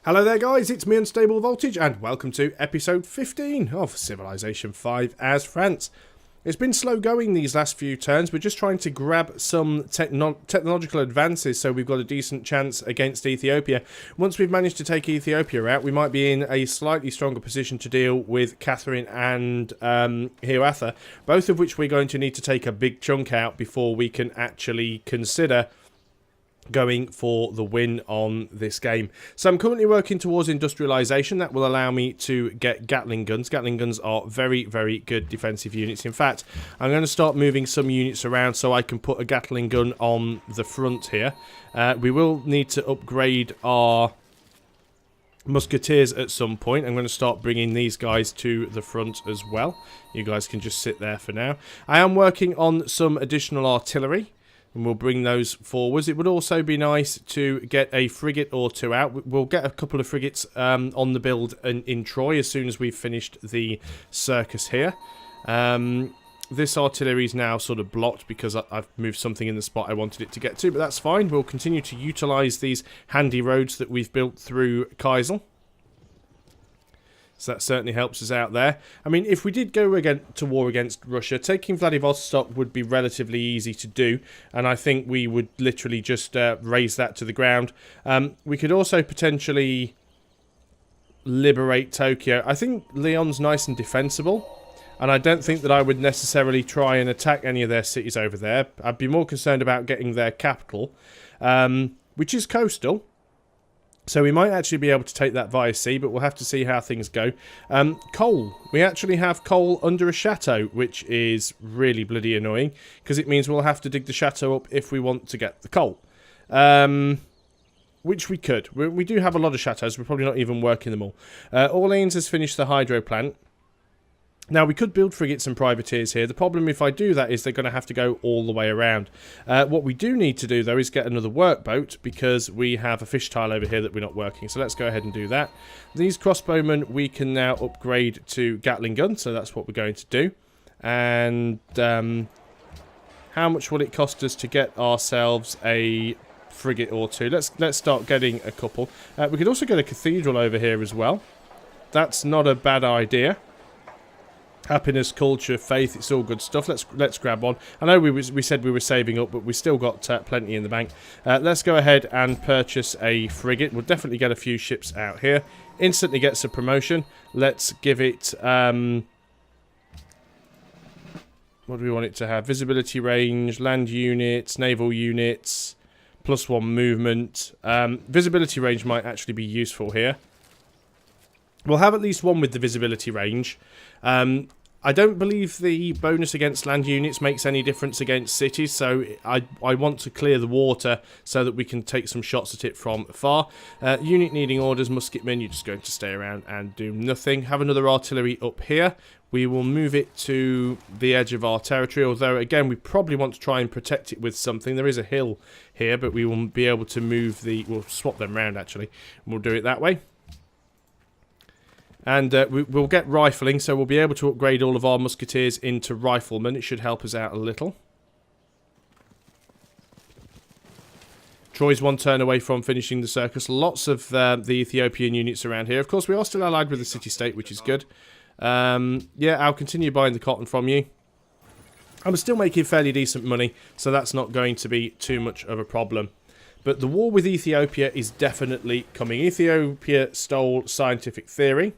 Hello there guys, it's me Unstable Voltage and welcome to episode 15 of Civilization 5 as France. It's been slow going these last few turns. We're just trying to grab some technological advances so we've got a decent chance against Ethiopia. Once we've managed to take Ethiopia out, we might be in a slightly stronger position to deal with Catherine and Hiawatha, both of which we're going to need to take a big chunk out before we can actually consider going for the win on this game. So I'm currently working towards industrialization. That will allow me to get Gatling guns. Gatling guns are very, very good defensive units. In fact, I'm going to start moving some units around so I can put a Gatling gun on the front here. We will need to upgrade our musketeers at some point. I'm going to start bringing these guys to the front as well. You guys can just sit there for now. I am working on some additional artillery, and we'll bring those forwards. It would also be nice to get a frigate or two out. We'll get a couple of frigates on the build in Troy as soon as we've finished the circus here. This artillery is now sort of blocked because I've moved something in the spot I wanted it to get to, but that's fine. We'll continue to utilise these handy roads that we've built through Kaisel. So that certainly helps us out there. I mean, if we did go to war against Russia, taking Vladivostok would be relatively easy to do. And I think we would literally just raze that to the ground. We could also potentially liberate Tokyo. I think Lyon's nice and defensible. And I don't think that I would necessarily try and attack any of their cities over there. I'd be more concerned about getting their capital, which is coastal. So we might actually be able to take that via sea, but we'll have to see how things go. Coal. We actually have coal under a chateau, which is really bloody annoying, because it means we'll have to dig the chateau up if we want to get the coal. Which we could. We do have a lot of chateaus. We're probably not even working them all. Orleans has finished the hydro plant. Now, we could build frigates and privateers here. The problem if I do that is they're going to have to go all the way around. What we do need to do, though, is get another workboat because we have a fish tile over here that we're not working. So let's go ahead and do that. These crossbowmen we can now upgrade to Gatling guns, so that's what we're going to do. And how much will it cost us to get ourselves a frigate or two? Let's start getting a couple. We could also get a cathedral over here as well. That's not a bad idea. Happiness, culture, faith, it's all good stuff. Let's grab one. I know we said we were saving up, but we still got plenty in the bank. Let's go ahead and purchase a frigate. We'll definitely get a few ships out here. Instantly gets a promotion. Let's give it... what do we want it to have? Visibility range, land units, naval units, +1 movement. Visibility range might actually be useful here. We'll have at least one with the visibility range. I don't believe the bonus against land units makes any difference against cities, so I want to clear the water so that we can take some shots at it from afar. Unit needing orders, musketmen, you're just going to stay around and do nothing. Have another artillery up here. We will move it to the edge of our territory, although, again, we probably want to try and protect it with something. There is a hill here, but we will be able to move the... We'll swap them around, actually, and we'll do it that way. And we'll get rifling, so we'll be able to upgrade all of our musketeers into riflemen. It should help us out a little. Troy's one turn away from finishing the circus. Lots of the Ethiopian units around here. Of course, we are still allied with the city-state, which is good. Yeah, I'll continue buying the cotton from you. I'm still making fairly decent money, so that's not going to be too much of a problem. But the war with Ethiopia is definitely coming. Ethiopia stole scientific theory.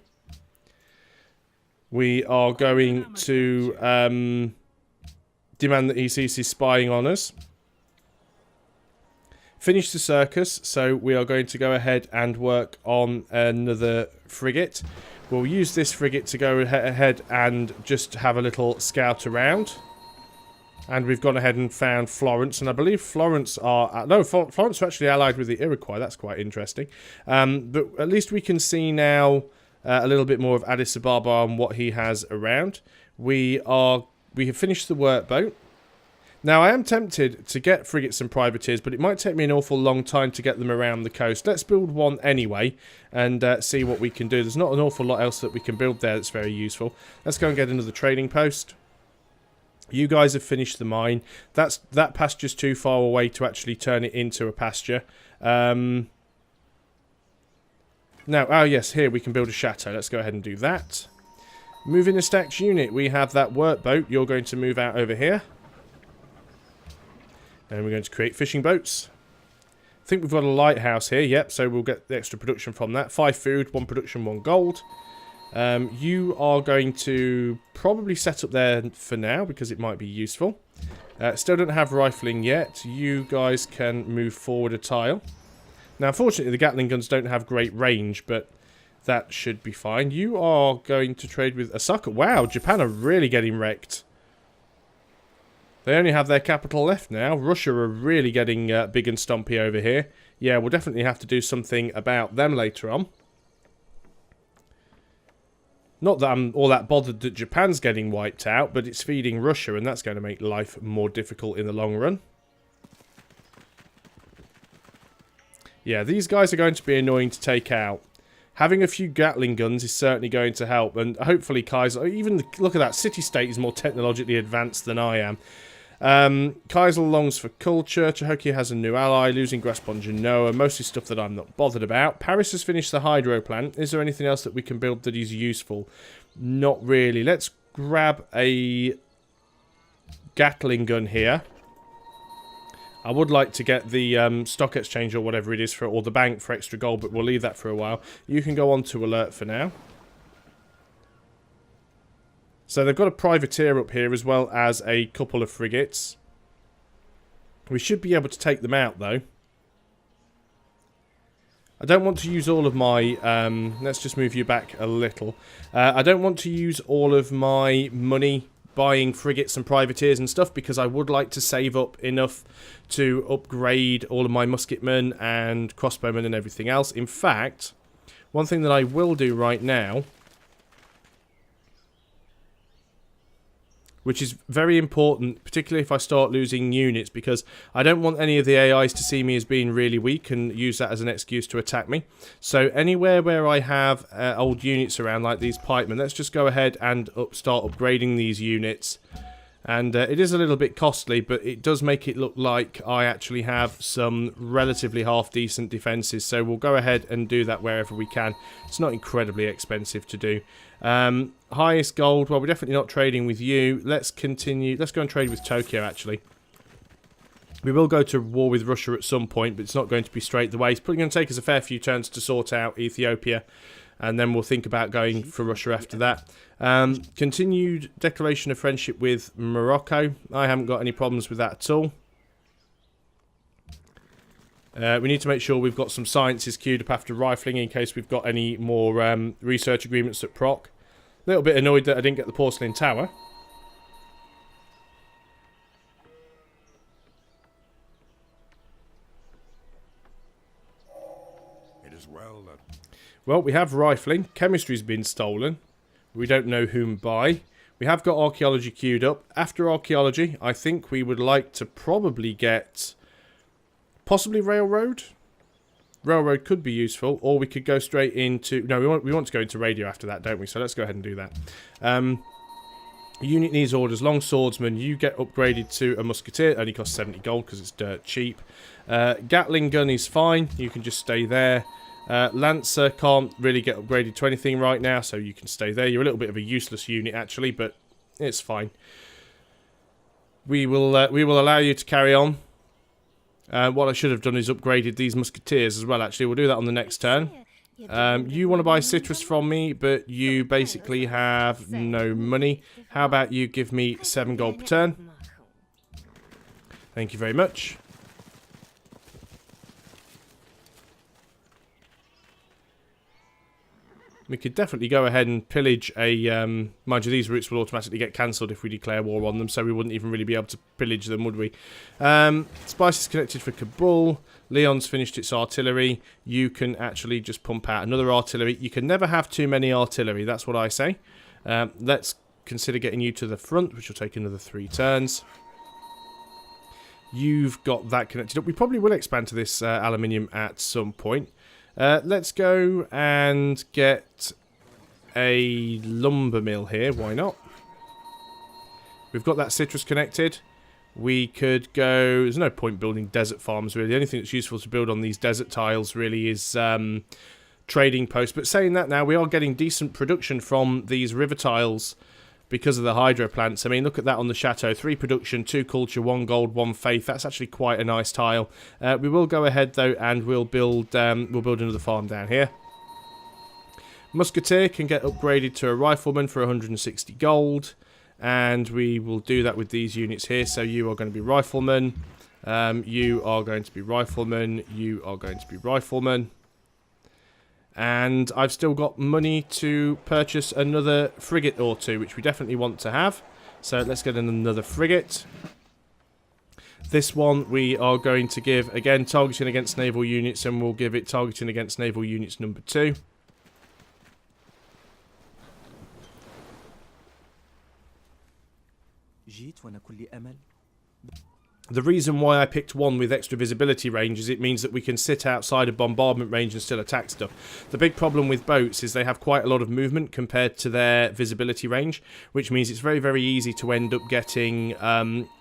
We are going to demand that he ceases spying on us. Finish the circus, so we are going to go ahead and work on another frigate. We'll use this frigate to go ahead and just have a little scout around. And we've gone ahead and found Florence, and I believe Florence are... no, Florence are actually allied with the Iroquois. That's quite interesting. But at least we can see now a little bit more of Addis Ababa and what he has around. We have finished the workboat. Now, I am tempted to get frigates and privateers, but it might take me an awful long time to get them around the coast. Let's build one anyway and see what we can do. There's not an awful lot else that we can build there that's very useful. Let's go and get another trading post. You guys have finished the mine. That pasture's too far away to actually turn it into a pasture. Now, oh yes, here we can build a chateau. Let's go ahead and do that. Moving the stacks unit. We have that workboat. You're going to move out over here. And we're going to create fishing boats. I think we've got a lighthouse here. Yep, so we'll get the extra production from that. 5 food, 1 production, 1 gold. You are going to probably set up there for now because it might be useful. Still don't have rifling yet. You guys can move forward a tile. Now, unfortunately, the Gatling guns don't have great range, but that should be fine. You are going to trade with Osaka. Wow, Japan are really getting wrecked. They only have their capital left now. Russia are really getting big and stumpy over here. Yeah, we'll definitely have to do something about them later on. Not that I'm all that bothered that Japan's getting wiped out, but it's feeding Russia, and that's going to make life more difficult in the long run. Yeah, these guys are going to be annoying to take out. Having a few Gatling guns is certainly going to help, and hopefully Kaiser... Even, look at that, city-state is more technologically advanced than I am. Kaiser longs for culture. Cahokia has a new ally. Losing grasp on Genoa. Mostly stuff that I'm not bothered about. Paris has finished the hydro plant. Is there anything else that we can build that is useful? Not really. Let's grab a Gatling gun here. I would like to get the stock exchange or whatever it is for, or the bank for extra gold, but we'll leave that for a while. You can go on to alert for now. So they've got a privateer up here as well as a couple of frigates. We should be able to take them out though. I don't want to use all of my... let's just move you back a little. I don't want to use all of my money buying frigates and privateers and stuff because I would like to save up enough to upgrade all of my musketmen and crossbowmen and everything else. In fact, one thing that I will do right now, which is very important, particularly if I start losing units, because I don't want any of the AIs to see me as being really weak and use that as an excuse to attack me. So anywhere where I have old units around, like these pikemen, let's just go ahead and start upgrading these units. And it is a little bit costly, but it does make it look like I actually have some relatively half-decent defences. So we'll go ahead and do that wherever we can. It's not incredibly expensive to do. Highest gold, well, we're definitely not trading with you. Let's continue. Let's go and trade with Tokyo, actually. We will go to war with Russia at some point, but it's not going to be straight away. It's probably going to take us a fair few turns to sort out Ethiopia, and then we'll think about going for Russia after that. Continued declaration of friendship with Morocco. I haven't got any problems with that at all. We need to make sure we've got some sciences queued up after rifling in case we've got any more research agreements at proc. A little bit annoyed that I didn't get the porcelain tower. It is well that... Well, we have rifling. Chemistry's been stolen. We don't know whom by. We have got archaeology queued up. After archaeology, I think we would like to probably get... possibly railroad. Railroad could be useful, or we could go straight into... No, we want to go into radio after that, don't we? So let's go ahead and do that. Unit needs orders. Long swordsman, you get upgraded to a musketeer. It only costs 70 gold because it's dirt cheap. Gatling gun is fine. You can just stay there. Lancer can't really get upgraded to anything right now, so you can stay there. You're a little bit of a useless unit, actually, but it's fine. We will allow you to carry on. What I should have done is upgraded these musketeers as well, actually. We'll do that on the next turn. You want to buy citrus from me, but you basically have no money. How about you give me 7 gold per turn? Thank you very much. We could definitely go ahead and pillage a... mind you, these routes will automatically get cancelled if we declare war on them, so we wouldn't even really be able to pillage them, would we? Spice is connected for Kabul. Leon's finished its artillery. You can actually just pump out another artillery. You can never have too many artillery, that's what I say. Let's consider getting you to the front, which will take another 3 turns. You've got that connected up. We probably will expand to this aluminium at some point. Let's go and get a lumber mill here. Why not? We've got that citrus connected. We could go... There's no point building desert farms, really. The only thing that's useful to build on these desert tiles, really, is trading post. But saying that now, we are getting decent production from these river tiles because of the hydro plants. I mean, look at that on the chateau. 3 production, 2 culture, 1 gold, 1 faith. That's actually quite a nice tile. We will go ahead, though, and we'll build another farm down here. Musketeer can get upgraded to a rifleman for 160 gold. And we will do that with these units here. So you are going to be rifleman. You are going to be rifleman. You are going to be rifleman. And I've still got money to purchase another frigate or 2, which we definitely want to have. So let's get another frigate. This one we are going to give, again, targeting against naval units, and we'll give it targeting against naval units number 2. The reason why I picked one with extra visibility range is it means that we can sit outside of bombardment range and still attack stuff. The big problem with boats is they have quite a lot of movement compared to their visibility range, which means it's very, very easy to end up getting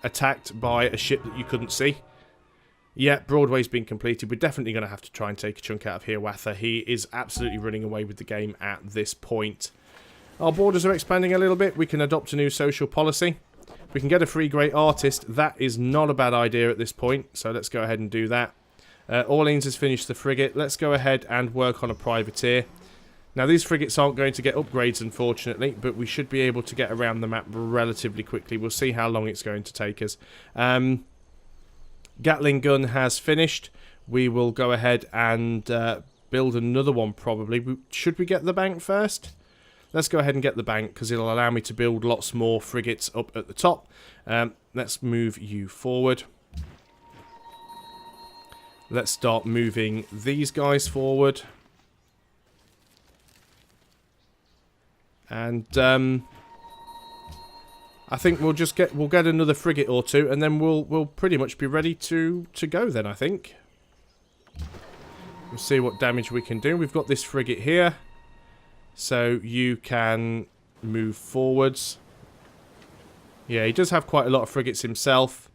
attacked by a ship that you couldn't see. Yeah, Broadway's been completed. We're definitely going to have to try and take a chunk out of Hiawatha. He is absolutely running away with the game at this point. Our borders are expanding a little bit. We can adopt a new social policy. We can get a free great artist. That is not a bad idea at this point, so let's go ahead and do that. Orleans has finished the frigate. Let's go ahead and work on a privateer. Now, these frigates aren't going to get upgrades, unfortunately, but we should be able to get around the map relatively quickly. We'll see how long it's going to take us. Gatling gun has finished. We will go ahead and build another one, probably. Should we get the bank first? Let's go ahead and get the bank, because it'll allow me to build lots more frigates up at the top. Let's move you forward. Let's start moving these guys forward. And I think we'll get another frigate or 2, and then we'll pretty much be ready to go then, I think. We'll see what damage we can do. We've got this frigate here. So you can move forwards. Yeah, he does have quite a lot of frigates himself.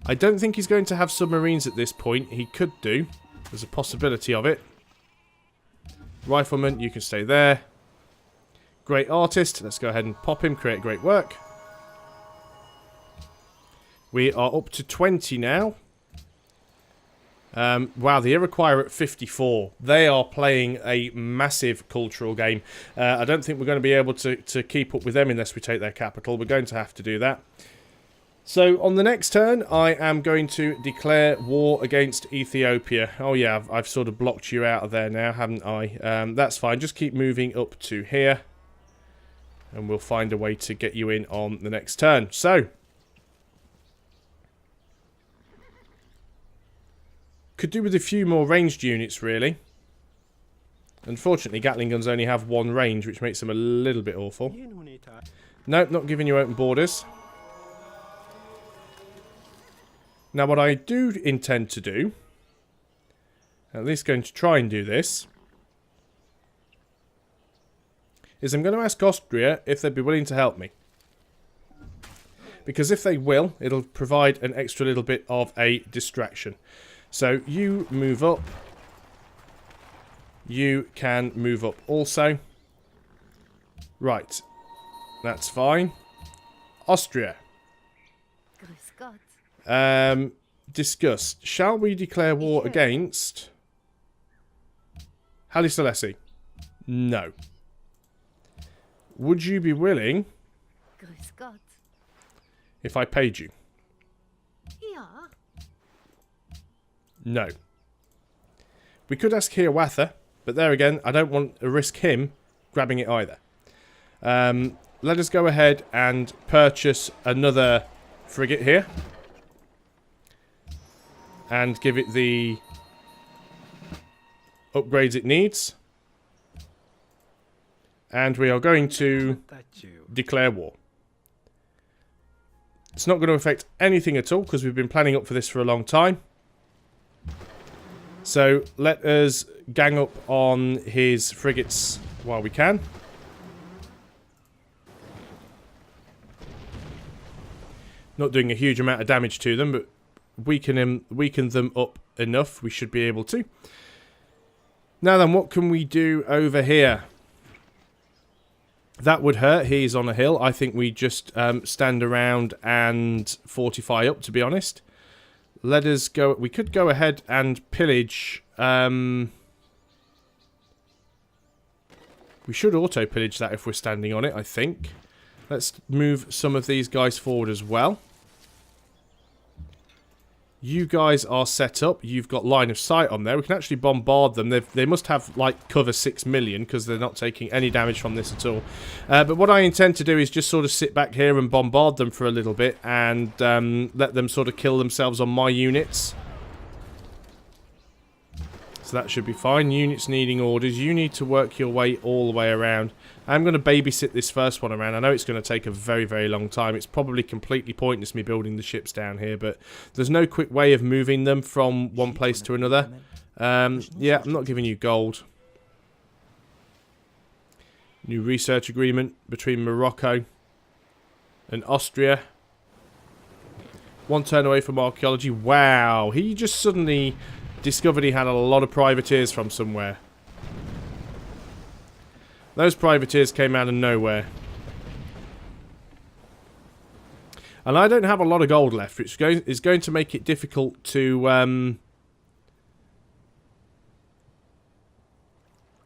I don't think he's going to have submarines at this point. He could do. There's a possibility of it. Rifleman, you can stay there. Great artist. Let's go ahead and pop him. Create great work. We are up to 20 now. Wow, the Iroquois are at 54. They are playing a massive cultural game. I don't think we're going to be able to keep up with them unless we take their capital. We're going to have to do that. So, on the next turn, I am going to declare war against Ethiopia. Oh yeah, I've sort of blocked you out of there now, haven't I? That's fine. Just keep moving up to here. And we'll find a way to get you in on the next turn. So, could do with a few more ranged units, really. Unfortunately, Gatling guns only have 1 range, which makes them a little bit awful. Nope, not giving you open borders. Now, what I do intend to do, at least going to try and do this, is I'm going to ask Austria if they'd be willing to help me. Because if they will, it'll provide an extra little bit of a distraction. So, you move up. You can move up also. Right. That's fine. Austria. Discussed. Shall we declare war against Haile Selassie? No. Would you be willing if I paid you? No. We could ask Hiawatha, but there again, I don't want to risk him grabbing it either. Let us go ahead and purchase another frigate here. And give it the upgrades it needs. And we are going to declare war. It's not going to affect anything at all, because we've been planning up for this for a long time. So, let us gang up on his frigates while we can. Not doing a huge amount of damage to them, but weaken them up enough, we should be able to. Now then, what can we do over here? That would hurt. He's on a hill. I think we just stand around and fortify up, to be honest. Let us go. We could go ahead and pillage. We should auto-pillage that if we're standing on it, I think. Let's move some of these guys forward as well. You guys are set up. You've got line of sight on there. We can actually bombard them. They must have, like, cover 6 million because they're not taking any damage from this at all. But what I intend to do is just sort of sit back here and bombard them for a little bit and let them sort of kill themselves on my units. So that should be fine. Units needing orders. You need to work your way all the way around. I'm going to babysit this first one around. I know it's going to take a very, very long time. It's probably completely pointless me building the ships down here, but there's no quick way of moving them from one place to another. Yeah, I'm not giving you gold. New research agreement between Morocco and Austria. One turn away from archaeology. Wow, he just suddenly discovered he had a lot of privateers from somewhere. Those privateers came out of nowhere. And I don't have a lot of gold left, which is going to make it difficult to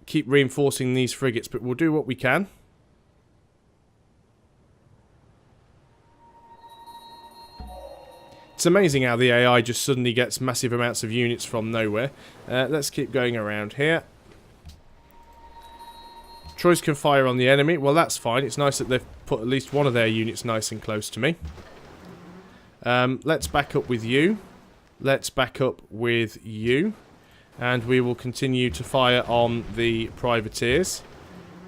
keep reinforcing these frigates, but we'll do what we can. It's amazing how the AI just suddenly gets massive amounts of units from nowhere. Let's keep going around here. Troys can fire on the enemy. Well, that's fine. It's nice that they've put at least one of their units nice and close to me. Let's back up with you. Let's back up with you. And we will continue to fire on the privateers.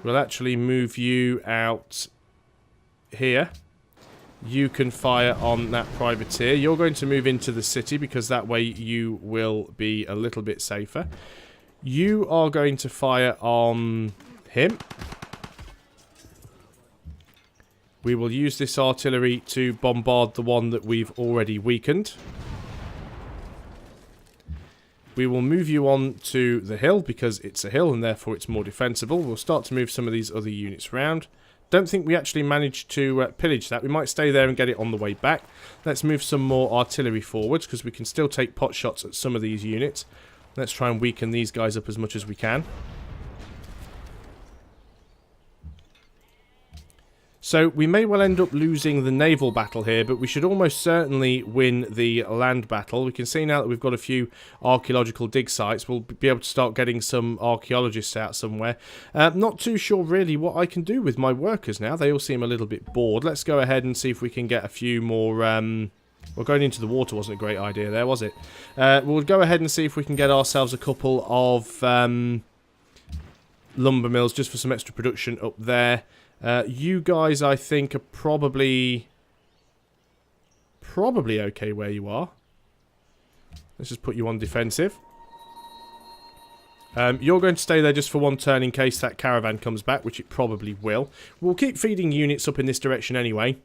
We'll actually move you out here. You can fire on that privateer. You're going to move into the city because that way you will be a little bit safer. You are going to fire on him. We will use this artillery to bombard the one that we've already weakened. We will move you on to the hill because it's a hill and therefore it's more defensible. We'll start to move some of these other units around. Don't think we actually managed to pillage that. We might stay there and get it on the way back. Let's move some more artillery forwards because we can still take pot shots at some of these units. Let's try and weaken these guys up as much as we can. So we may well end up losing the naval battle here, but we should almost certainly win the land battle. We can see now that we've got a few archaeological dig sites. We'll be able to start getting some archaeologists out somewhere. Not too sure really what I can do with my workers now. They all seem a little bit bored. Let's go ahead and see if we can get a few more... Well, going into the water wasn't a great idea there, was it? We'll go ahead and see if we can get ourselves a couple of lumber mills just for some extra production up there. You guys, I think, are probably okay where you are. Let's just put you on defensive. You're going to stay there just for one turn in case that caravan comes back, which it probably will. We'll keep feeding units up in this direction anyway.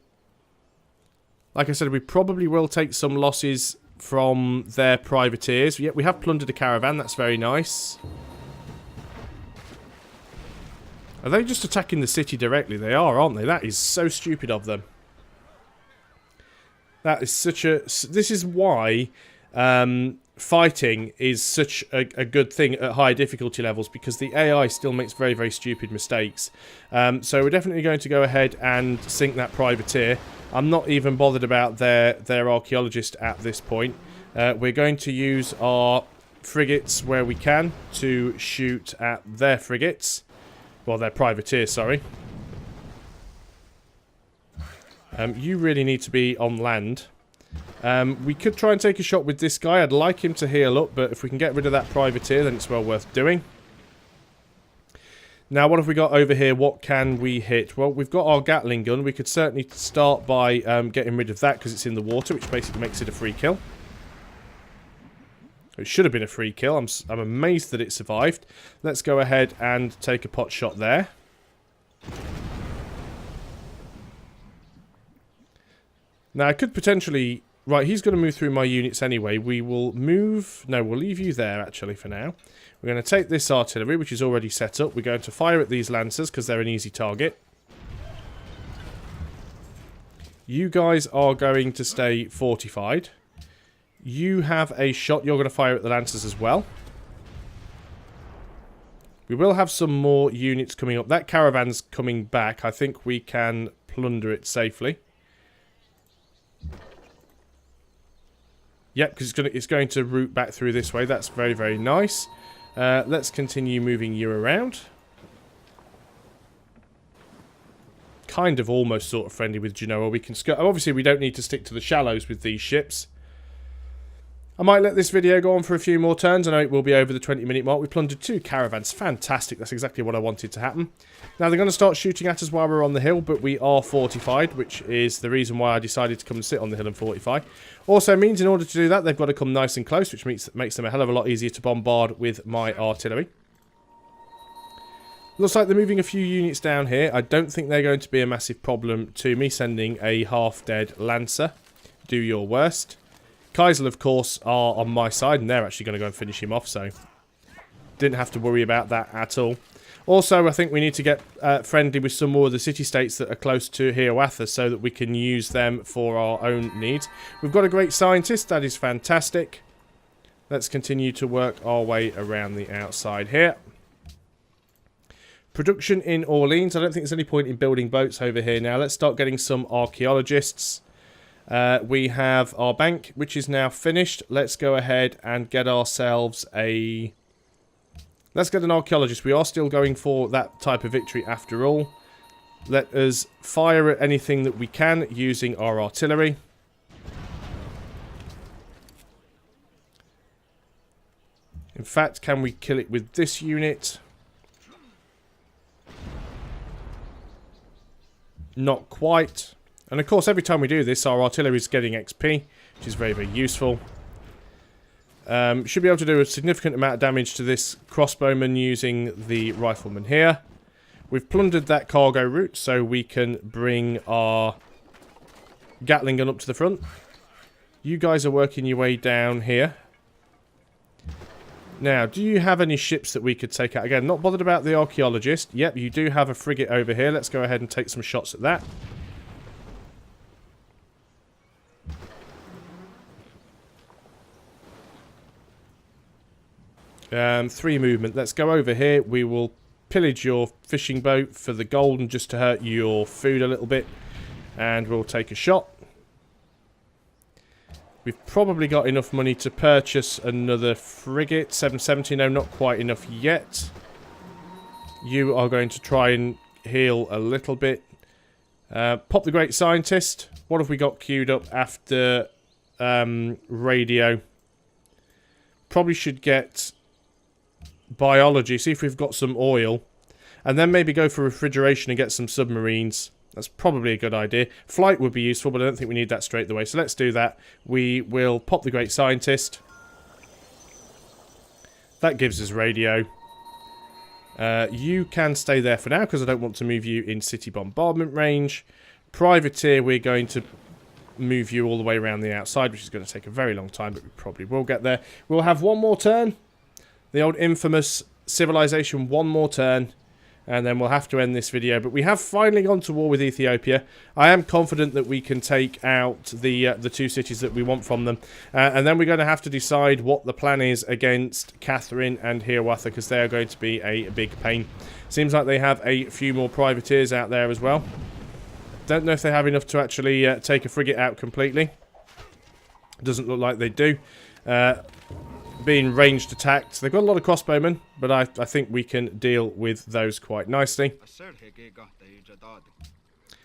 Like I said, we probably will take some losses from their privateers. Yep, we have plundered a caravan. That's very nice. Are they just attacking the city directly? They are, aren't they? That is so stupid of them. That is such a... This is why fighting is such a good thing at high difficulty levels, because the AI still makes very, very stupid mistakes. So we're definitely going to go ahead and sink that privateer. I'm not even bothered about their archaeologist at this point. We're going to use our frigates where we can to shoot at their frigates. Well, they're privateers, sorry. You really need to be on land. We could try and take a shot with this guy. I'd like him to heal up, but if we can get rid of that privateer, then it's well worth doing. Now, what have we got over here? What can we hit? Well, we've got our Gatling gun. We could certainly start by getting rid of that because it's in the water, which basically makes it a free kill. It should have been a free kill. I'm amazed that it survived. Let's go ahead and take a pot shot there. Now, I could potentially Right, he's going to move through my units anyway. We will move... No, we'll leave you there, actually, for now. We're going to take this artillery, which is already set up. We're going to fire at these lancers, because they're an easy target. You guys are going to stay fortified. You have a shot. You're going to fire at the lancers as well. We will have some more units coming up. That caravan's coming back. I think we can plunder it safely. Yep, because it's going to route back through this way. That's very, very nice. Let's continue moving you around. Kind of almost sort of friendly with Genoa. We can obviously we don't need to stick to the shallows with these ships. I might let this video go on for a few more turns. I know it will be over the 20-minute mark. We plundered 2 caravans. Fantastic. That's exactly what I wanted to happen. Now, they're going to start shooting at us while we're on the hill, but we are fortified, which is the reason why I decided to come and sit on the hill and fortify. Also means in order to do that, they've got to come nice and close, which makes them a hell of a lot easier to bombard with my artillery. Looks like they're moving a few units down here. I don't think they're going to be a massive problem to me sending a half-dead lancer. Do your worst. Kaisel, of course, are on my side, and they're actually going to go and finish him off, so didn't have to worry about that at all. Also, I think we need to get friendly with some more of the city-states that are close to Hiawatha so that we can use them for our own needs. We've got a great scientist. That is fantastic. Let's continue to work our way around the outside here. Production in Orleans. I don't think there's any point in building boats over here now. Let's start getting some archaeologists. We have our bank, which is now finished. Let's go ahead and get ourselves a... Let's get an archaeologist. We are still going for that type of victory after all. Let us fire at anything that we can using our artillery. In fact, can we kill it with this unit? Not quite. And of course, every time we do this, our artillery is getting XP, which is very, very useful. Should be able to do a significant amount of damage to this crossbowman using the rifleman here. We've plundered that cargo route, so we can bring our Gatling gun up to the front. You guys are working your way down here. Now, do you have any ships that we could take out? Again, not bothered about the archaeologist. Yep, you do have a frigate over here. Let's go ahead and take some shots at that. Three movement. Let's go over here. We will pillage your fishing boat for the gold and just to hurt your food a little bit. And we'll take a shot. We've probably got enough money to purchase another frigate. 770. No, not quite enough yet. You are going to try and heal a little bit. Pop the Great Scientist. What have we got queued up after radio? Probably should get biology, see if we've got some oil, and then maybe go for refrigeration and get some submarines. That's probably a good idea. Flight would be useful, but I don't think we need that straight away, so let's do that. We will pop the Great Scientist. That gives us radio. You can stay there for now, because I don't want to move you in city bombardment range. Privateer, we're going to move you all the way around the outside, which is going to take a very long time, but we probably will get there. We'll have one more turn. The old infamous civilization, one more turn, and then we'll have to end this video. But we have finally gone to war with Ethiopia. I am confident that we can take out the 2 cities that we want from them. And then we're going to have to decide what the plan is against Catherine and Hiawatha, because they are going to be a big pain. Seems like they have a few more privateers out there as well. Don't know if they have enough to actually take a frigate out completely. Doesn't look like they do. Being ranged attacked. They've got a lot of crossbowmen, but I think we can deal with those quite nicely.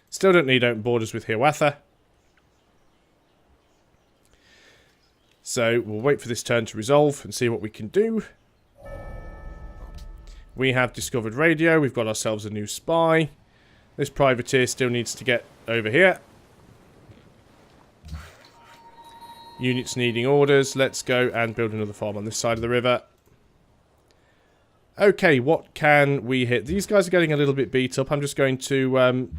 Still don't need open borders with Hiawatha. So we'll wait for this turn to resolve and see what we can do. We have discovered radio. We've got ourselves a new spy. This privateer still needs to get over here. Units needing orders. Let's go and build another farm on this side of the river. Okay, what can we hit? These guys are getting a little bit beat up. I'm just going to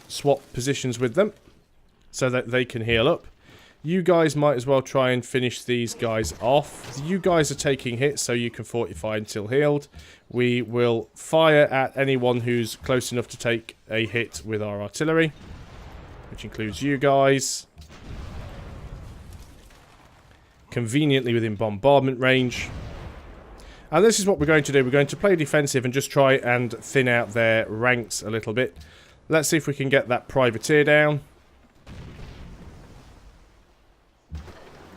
swap positions with them so that they can heal up. You guys might as well try and finish these guys off. You guys are taking hits, so you can fortify until healed. We will fire at anyone who's close enough to take a hit with our artillery, which includes you guys. Conveniently within bombardment range. And this is what we're going to do. We're going to play defensive and just try and thin out their ranks a little bit. Let's see if we can get that privateer down.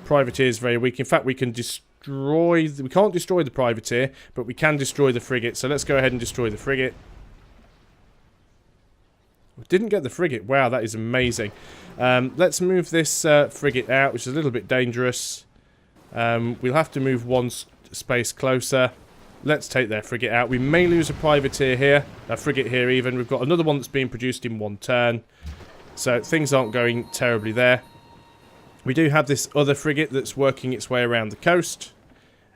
Privateer is very weak. In fact, we can destroy... We can't destroy the privateer, but we can destroy the frigate. So let's go ahead and destroy the frigate. We didn't get the frigate. Wow, that is amazing. Let's move this frigate out, which is a little bit dangerous. We'll have to move one space closer. Let's take their frigate out. We may lose a privateer here. A frigate here even. We've got another one that's being produced in one turn. So things aren't going terribly there. We do have this other frigate that's working its way around the coast.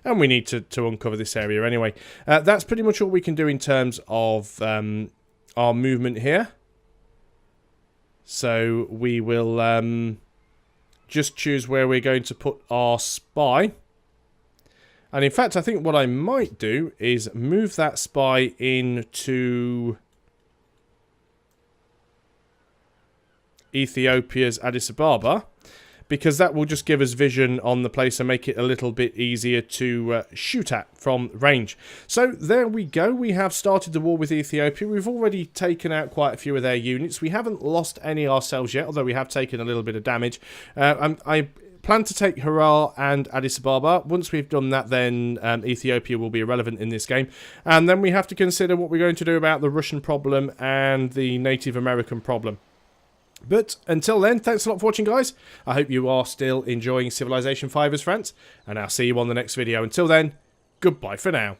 And we need to uncover this area anyway. That's pretty much all we can do in terms of our movement here. So we will just choose where we're going to put our spy. And in fact, I think what I might do is move that spy into Ethiopia's Addis Ababa, because that will just give us vision on the place and make it a little bit easier to shoot at from range. So there we go. We have started the war with Ethiopia. We've already taken out quite a few of their units. We haven't lost any ourselves yet, although we have taken a little bit of damage. I plan to take Harar and Addis Ababa. Once we've done that, then Ethiopia will be irrelevant in this game. And then we have to consider what we're going to do about the Russian problem and the Native American problem. But until then, thanks a lot for watching, guys. I hope you are still enjoying Civilization 5 as France, and I'll see you on the next video. Until then, goodbye for now.